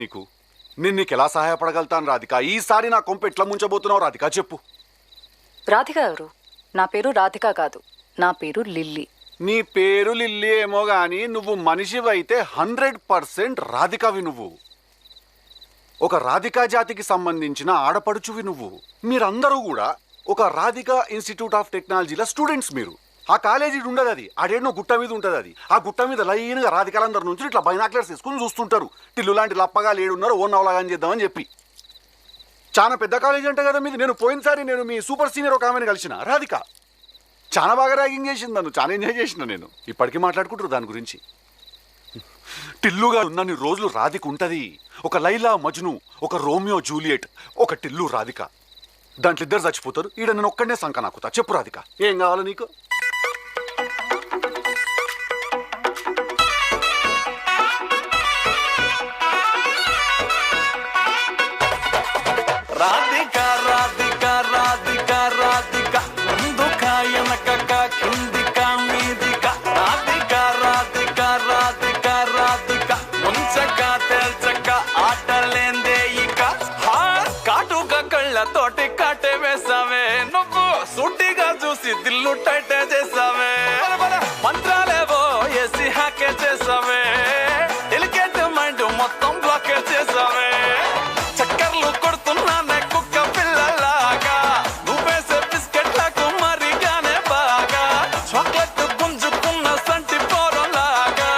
నీకు నేను నీకెలా సహాయపడగలుగుతాను రాధిక? ఈసారి నా కొంప ఎట్లా ముంచబోతున్నావు రాధిక చెప్పు. రాధిక ఎవరు? నా పేరు రాధిక కాదు, నా పేరు లిల్లీ. నీ పేరు లిల్లీ ఏమో గాని నువ్వు మనిషివైతే 100% రాధికవి నువ్వు. ఒక రాధికా జాతికి సంబంధించిన ఆడపడుచువి నువ్వు. మీరందరూ కూడా ఒక రాధికా ఇన్స్టిట్యూట్ ఆఫ్ టెక్నాలజీల స్టూడెంట్స్ మీరు. ఆ కాలేజీ ఉండదు, అది ఆడేనో గుట్ట మీద ఉంటుంది. అది ఆ గుట్ట మీద లైన్గా రాధికాలందరి నుంచి ఇట్లా బైనాక్లర్స్ వేసుకుని చూస్తుంటారు. టిల్లు లాంటి లప్పగా లేడున్నారు, ఓ నవలాగాని చేద్దామని చెప్పి. చాలా పెద్ద కాలేజీ అంటే కదా మీది. నేను పోయినసారి మీ సూపర్ సీనియర్ ఒక ఆమెను కలిసిన రాధిక. చాలా బాగా ర్యాగింగ్ చేసింది నన్ను, చాలా ఎంజాయ్ చేసిన నేను. ఇప్పటికీ మాట్లాడుకుంటారు దాని గురించి. టిల్లుగా ఉన్నన్ని రోజులు రాధిక ఉంటుంది. ఒక లైలా మజ్ను, ఒక రోమియో జూలియట్, ఒక టిల్లు రాధిక. దాంట్లో ఇద్దరు చచ్చిపోతారు. ఈడ నేను ఒక్కడనే సంక నాకుతా. చెప్పు రాధిక, ఏం కావాలి నీకు? రాధిక రాధిక రాధిక రాధిక ముందుక వెనకక కిందిక మీదిక రాధిక రాధిక రాధిక రాధిక ముంచక తేల్చక ఆటలేందే ఇక కాటుక కళ్ళతోటి కాటే వేసావే నువ్వు. సూటిగా చూసి దిల్లు టైటే చేసావే. మంత్రాలేవో వేసి హ్యాకే చేసావే. డెలికేట్ మైండ్ మొత్తం బ్లాకే చేసావే. చక్కర్లు కొడుతున్నానే కుక్క పిల్లలాగా. నువ్వేసే బిస్కెట్లకు మరిగానే బాగా. చాక్లెట్ గుంజుకున్న సంటి పోరలాగా.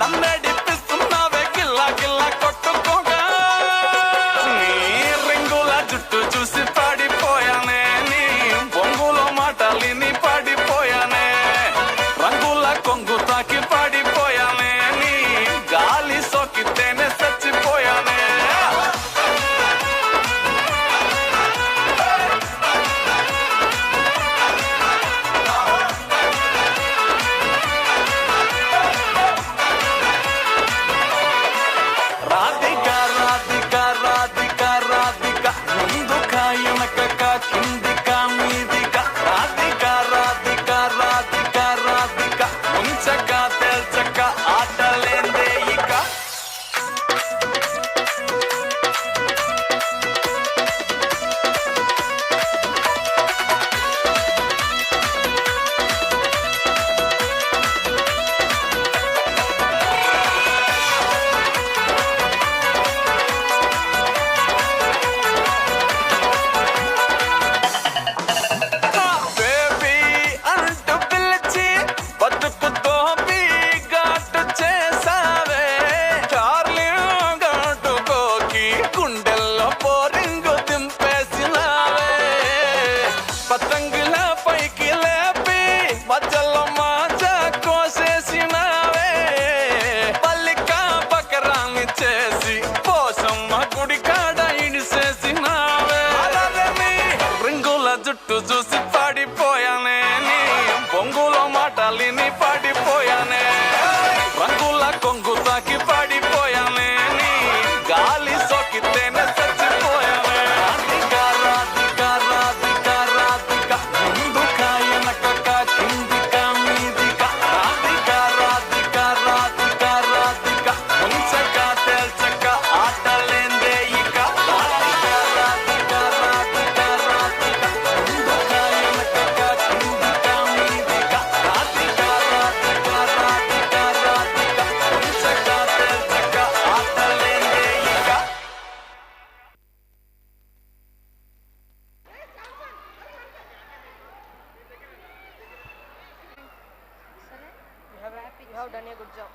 నన్నే డిప్పిస్తున్నావే గిల్లా గిల్లా కొట్టుకోగా. నీ రింగుల జుట్టు చూసి పాడిపోయానే. నీ బొంగులో మాటలిని పాడిపోయానే. రంగుల కొంగు తాకి పాడిపోయానే. నీ గాలి సోకితేనే చచ్చిపోయానే. రాధిక రాధిక రాధిక రాధిక ముందుక వెనకక కిందిక మీదిక రాధిక రాధిక రాధిక రాధిక ముంచక తేల్చక ఆటలేందే ఇక. బేబీ అంటూ పిలిచి బతుకుతో ఘాటు చేసావే. డార్లింగ్ ఘాటుకోకి గుండెల్లో పోరింగు దింపేసినావే. పతంగుల పైకి లేపి మధ్యలో మాజా కోసేసినావే. పల్లిక బకరాన్ని చేసి పోసమ్మ గుడి కాడ ఇడిసేసినావే. రింగుల జుట్టు చూసి పాడిపోయానే. నీ బొంగులో మాటలిని పాడిపోయానే. రంగుల కొంగు తాకి పాడిపోయానే. నీ గాలి సోకితేనే చచ్చిపోయానే. రాధిక రాధిక రాధిక రాధిక ముందుక వెనకక కిందిక మీదిక రాధిక రాధిక రాధిక రాధిక ముంచక తేల్చక ఆటలేందే ఇక. రాధిక రాధిక రాధిక రాధిక ముందుక వెనకక కిందిక మీదిక రాధిక రాధిక రాధిక రాధిక ముంచక తేల్చక ఆటలేందే ఇక. You have done a good job.